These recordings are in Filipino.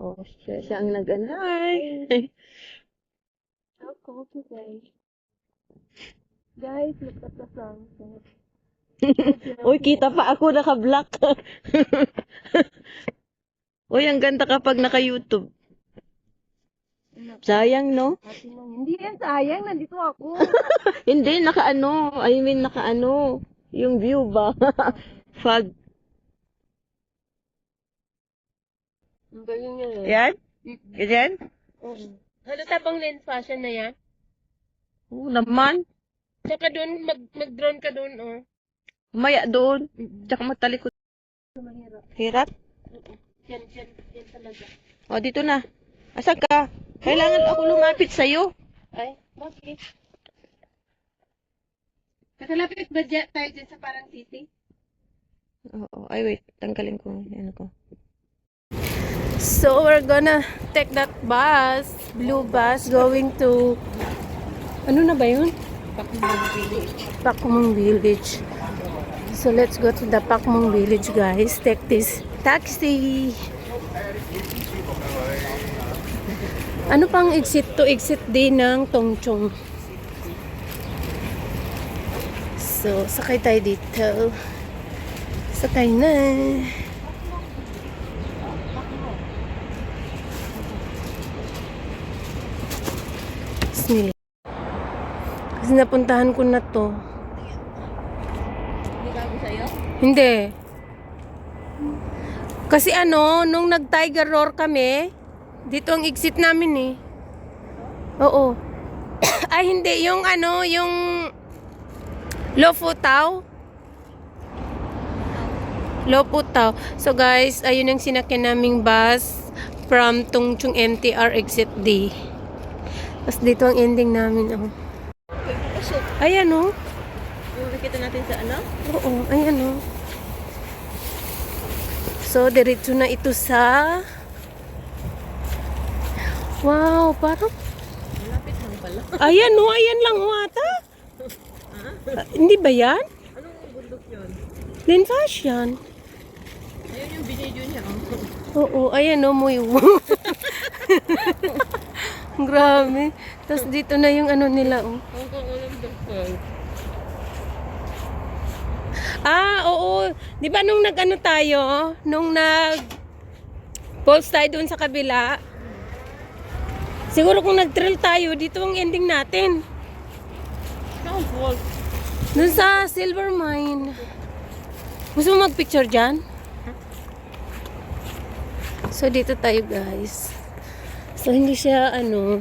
Oh, siya ang nag-anay. Ako today. Guys, look at the sunset. Uy, kita pa ako naka-black. Uy, ang ganda kapag naka-YouTube. Sayang, no? Hindi yan sayang, nandito ako. Hindi, naka-ano. I mean, naka-ano. Yung view ba? Fog. Ang galing yan eh. Yan? Ganyan? Halata bang lens fashion na yan? Oo naman. Tsaka doon, mag-drone ka doon, oh. Maya doon. Tsaka matalikod. Mahirap. Hirap? Yan talaga. O, dito na. Asan ka? Kailangan ako lumapit sa'yo. Ay, bakit? Nakalapit ba tayo dyan sa parang city? Oo. Ay, wait. Tanggalin ko. Ano ko. So, we're gonna take that bus, blue bus, going to, ano na ba yun? Pakmong Village. So, let's go to the Pakmong Village, guys. Take this taxi. Ano pang exit to exit din ng Tongchong? So, sakay tayo dito. Sakay na. Bismillah. Kasi napuntahan ko na to. Hindi bago sa'yo? Hindi. Kasi ano, nung nag-Tiger Roar kami, dito ang exit namin eh. Oo. Ay, hindi. Yung ano, yung Lofotao. Lofotao. So guys, ayun ang sinakyan naming bus from Tongchong MTR exit D. Tapos dito ang ending namin. Oh. Ayan oh. Yung nakita natin sa ano? Oo, ayan oh. So, diretso na ito sa... Wow, parang... Malapit lang pala. Ayan oh, ayan lang oh ata. Hindi ba yan? Anong bundok yun? Linfash yan. Ayun yung binidyo niya. Oo, ayan oh, muy Grabe. Tapos dito na yung ano nila oh. Hanggang ulam doktor. Ah, oo. Di ba nung nag-ano tayo? Nung post tayo doon sa kabila? Siguro kung nag-trail tayo, dito ang ending natin. Saan fault? Doon sa Silver Mine. Gusto mo mag-picture dyan? So, dito tayo guys. So, hindi siya ano,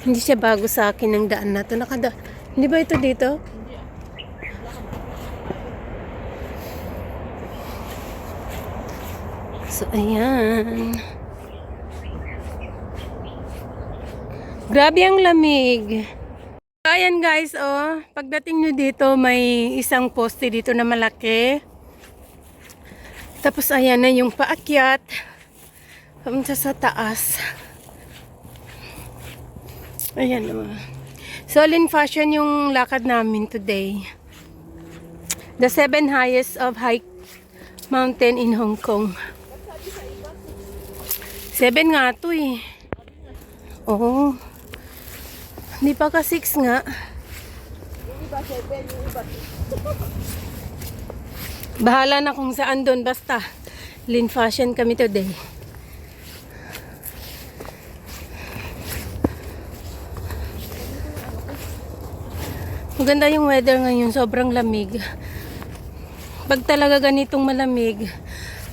hindi siya bago sa akin ng daan na to. Hindi ba ito dito? So, ayan. Grabe ang lamig. Ayan guys, oh. Pagdating nyo dito, may isang poste dito na malaki. Tapos ayan na yung paakyat. Pamunta sa taas. Ayan oh. So, Linfashion yung lakad namin today. The 7 highest of high mountain in Hong Kong. 7 nga to eh. Oo. Hindi pa ka 6 nga. Bahala na kung saan doon. Basta, Linfashion kami today. Maganda yung weather ngayon. Sobrang lamig. Pag talaga ganitong malamig,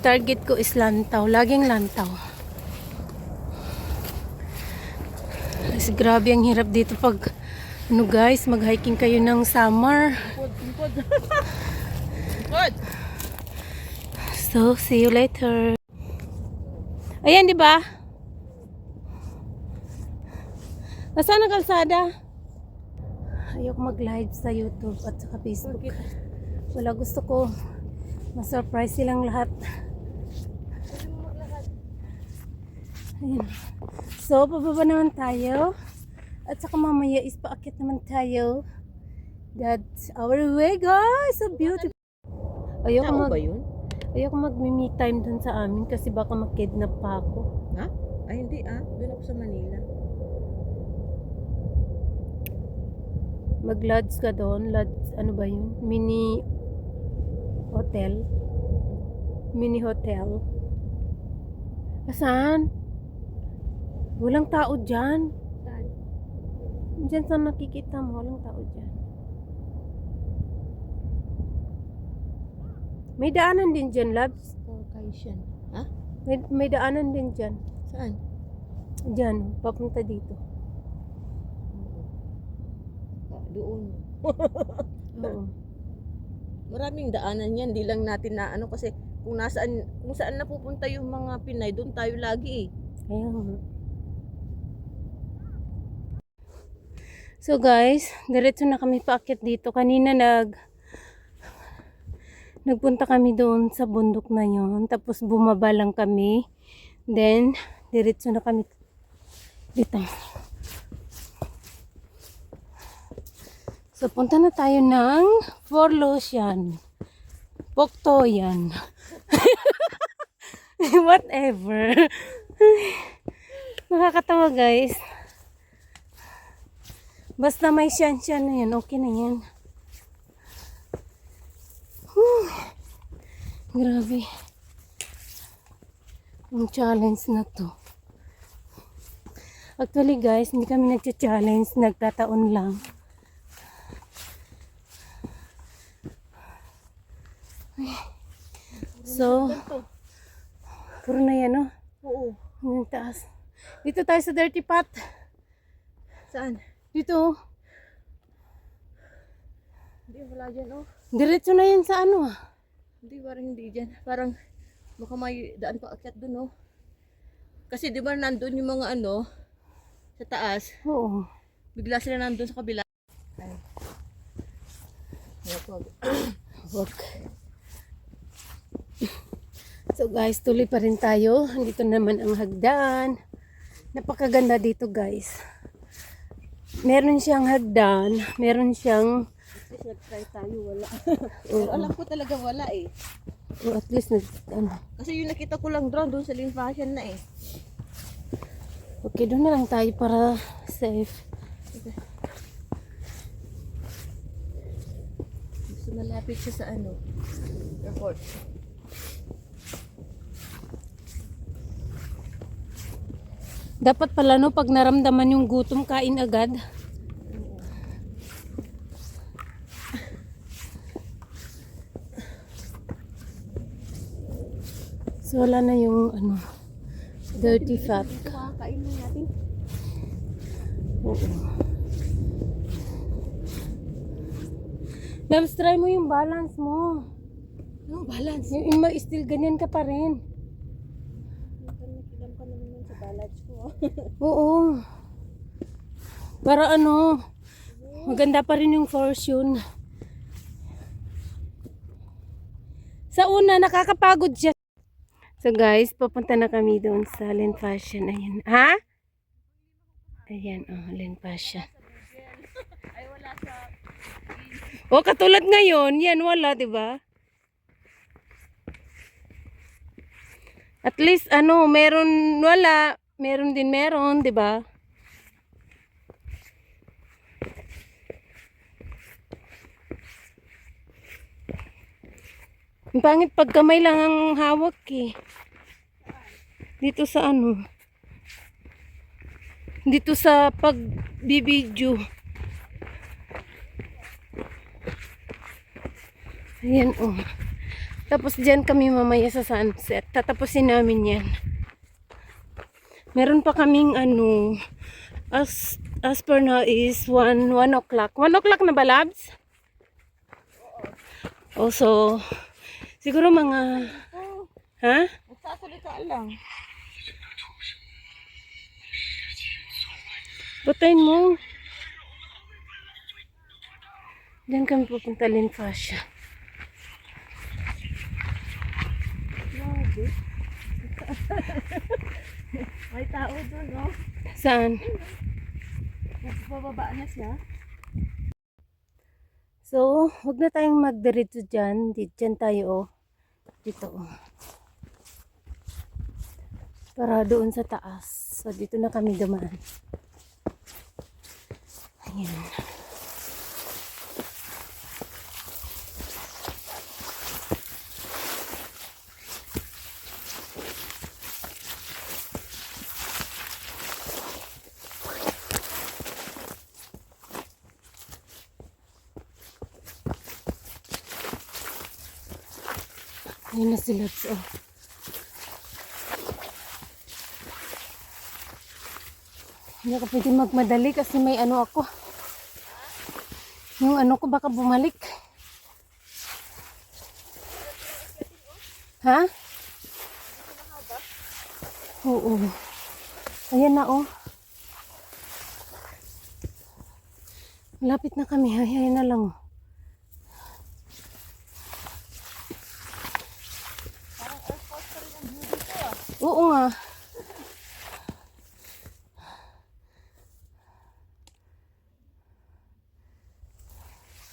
target ko is Lantaw. Laging Lantaw. Kasi grabe ang hirap dito pag ano guys, mag-hiking kayo ng summer. So, see you later. Ayan, di ba? Nasaan ang kalsada? Ayoko mag-live sa YouTube at saka Facebook. Wala, gusto ko ma-surprise silang lahat. Ayan. So, pababa naman tayo. At saka mamaya is paakit naman tayo. That's our way, guys. So beautiful. Ayoko Tao ba yun? Ayoko mag-me time dun sa amin kasi baka makidnap pa ako. Ha? Ay, hindi Doon ako sa Manila. Mag-lodge ka doon. Lodge, ano ba yun? Mini hotel. Mini hotel. Saan? Walang tao dyan. Saan? Diyan sa nakikita mo, walang tao dyan. May daanan din dyan, Labs. Caucasian. Ha? May daanan din dyan. Saan? Dyan, papunta dito. Doon. Oo. Maraming daanan yan. Di lang natin na ano kasi kung saan napupunta yung mga Pinay, doon tayo lagi Kaya nga. So guys, diretso na kami paakyat dito. Kanina nagpunta kami doon sa bundok na yon. Tapos bumaba lang kami. Then, diretso na kami dito. So, punta na tayo ng Forlosian. Poktoyan. Whatever. Nakakatawa guys. Basta may siyan-siyan na yan, okay na yan. Grabe. Ang challenge na to. Actually guys, hindi kami nagcha-challenge, nagtataon lang. So, puro na yan, oh. Oo. Ang taas. Dito tayo sa dirty pot. Saan? Dito. Hindi, wala dyan Diretso na yan sa ano. Hindi, parang hindi dyan. Parang baka may daan pa akyat dun Kasi di ba nandun yung mga sa taas. Oo. Bigla sila nandun sa kabila. Ay. Wag. So guys, tuloy pa rin tayo. Dito naman ang hagdan. Napakaganda dito guys. Meron siyang hagdan. Meron siyang... Try tayo, wala. Pero alam ko talaga wala at least ano. Kasi yung nakita ko lang doon sa Lin Fashion na Okay, doon na lang tayo para safe. Okay. Gusto malapit siya sa airport. Dapat pala no, pag naramdaman yung gutom, kain agad. So wala na yung dirty fat. Kain na natin. Oo. Labs, try mo yung balance mo. No, balance. Yung still ganyan ka pa rin. Kilam ka naman sa balance ko. Oo. Para maganda pa rin yung fortune. Sa una, nakakapagod siya. So guys, papunta na kami doon sa Lin Fashion. Ayan. Ha? Ayan, Lin Fashion. Ay, wala sa... Katulad ngayon, yan wala, 'di ba? At least meron wala, meron din meron, 'di ba? Ang pangit pag kamay lang ang hawak Dito sa Dito sa pagbibidyo. Ayan Tapos dyan kami mamaya sa sunset. Tatapusin namin yan. Meron pa kaming as per now is 1 o'clock. 1 o'clock na ba, Labs? Also, siguro mga... Ha? Nagsasalita lang. Putayin mo. Diyan kami pupunta Lin Fashion. May tao doon, Saan? Bababa na siya. So, huwag na tayong magdiretso dyan. Diyan tayo, dito. Oh. Para doon sa taas. So, dito na kami dumaan. Ayan. Ayan na sila. Oh. Hindi ako pwede magmadali kasi may ano ako. Yung ano ko baka bumalik. Ha? Oo. Ayan na oh. Malapit na kami. Ayan na lang oh. Oo nga.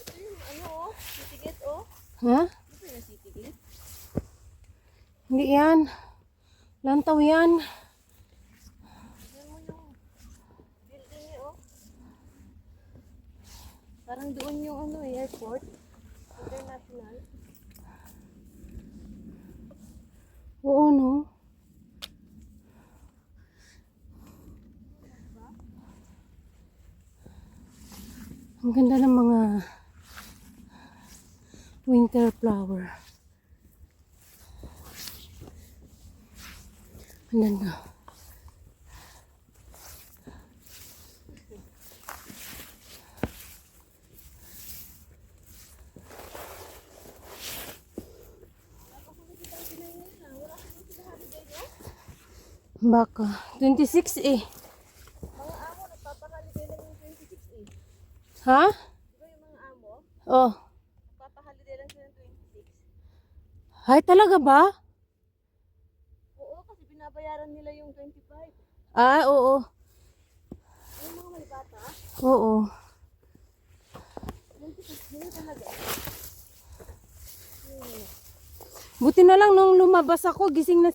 Ito yung ano oh, city gate oh. Ha? Ito yung city gate. Hindi yan. Lantaw yan. Tignan mo yung building niya oh. Parang doon yung ano eh, airport. International. Oo no. Ang ganda ng mga winter flower. Ang ganda. Baka. 26 eh. Mga amo, nagpapahaliday lang yung 26 eh. Ha? Diba yung mga amo, Oh. nagpapahaliday lang sila ng 26. Ay, talaga ba? Oo, kasi binabayaran nila yung 25. Ah, oo. Yung mga malibata, Oo. 26 yun talaga. Buti na lang nung lumabas ako, gising na.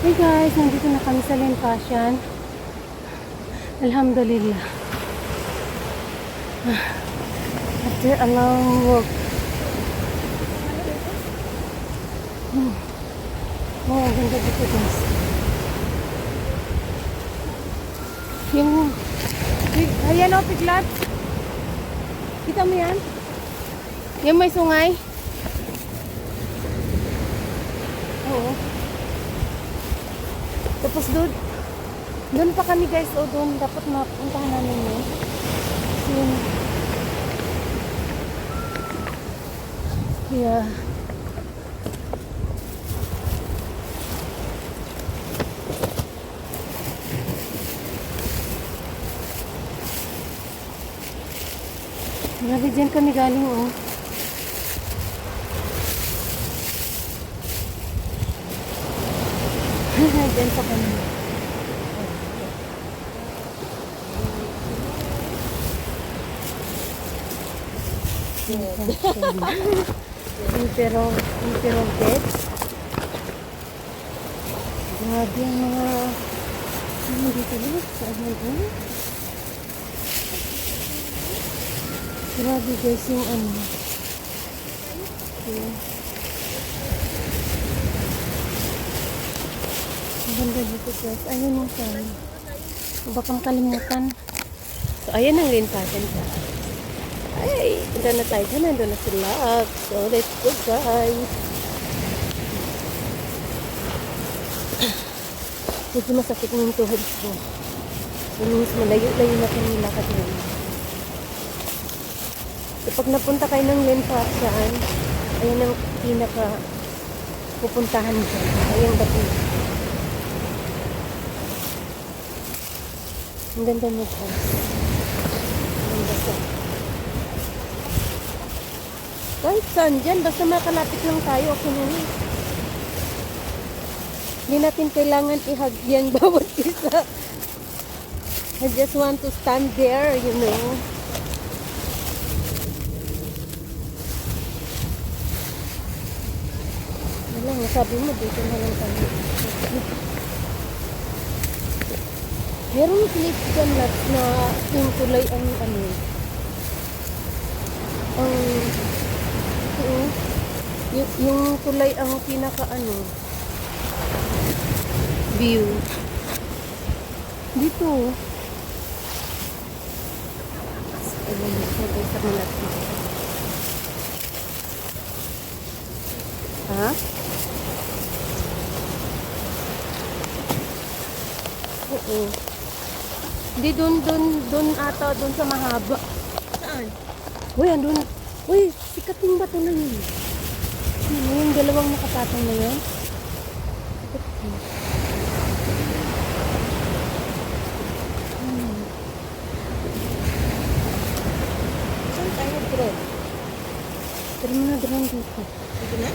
Hey guys, nandito na kami sa Limpasyan. Alhamdulillah. After a long walk. Oh, ang ganda dito guys. Ayan o, piglat. Kita mo yan? Yung may sungay. Oo. Tapos doon pa kami guys, o doon dapat mapuntahan namin yun. Yun. Yeah. Grabe dyan kami galing oh. Diyan sa kanila. Emperor bed. Grabe ang mga ano dito guys. Saan yun? Grabe guys yung ano. Okay. Ang ganda dito guys. Ayun yung saan. Baka makalimutan. So ayan ang limpasan ka. Ay, punta na tayo dyan. Nandun na sila. So let's go guys. Medyo masakit na yung tuhod ko. So malayo-layo na kami lakad ngayon. So, pag napunta kayo ng limpasan, ayan ang pinaka pupuntahan dyan. Ayan ba ito? Ang ganda mo po. Ang ganda siya. Kahit saan dyan, basta makalapit lang tayo, okay na yun. Hindi natin kailangan i-hug yan bawat isa. I just want to stand there, you know. Wala, sabi mo dito na lang tayo. Meron clip dyan lahat na yung kulay ang ano. Ang yung kulay ang pinaka ano view. Dito. Ayun, sabay sa malaki. Ha? Oo. Hindi dun ata, dun sa mahaba. Saan? Uy, andun. Uy, sikating bato na yun. Ano yung dalawang nakapatong na yun? Sikating. Saan tayo, bro? Pero mo na dran dito. Dito na?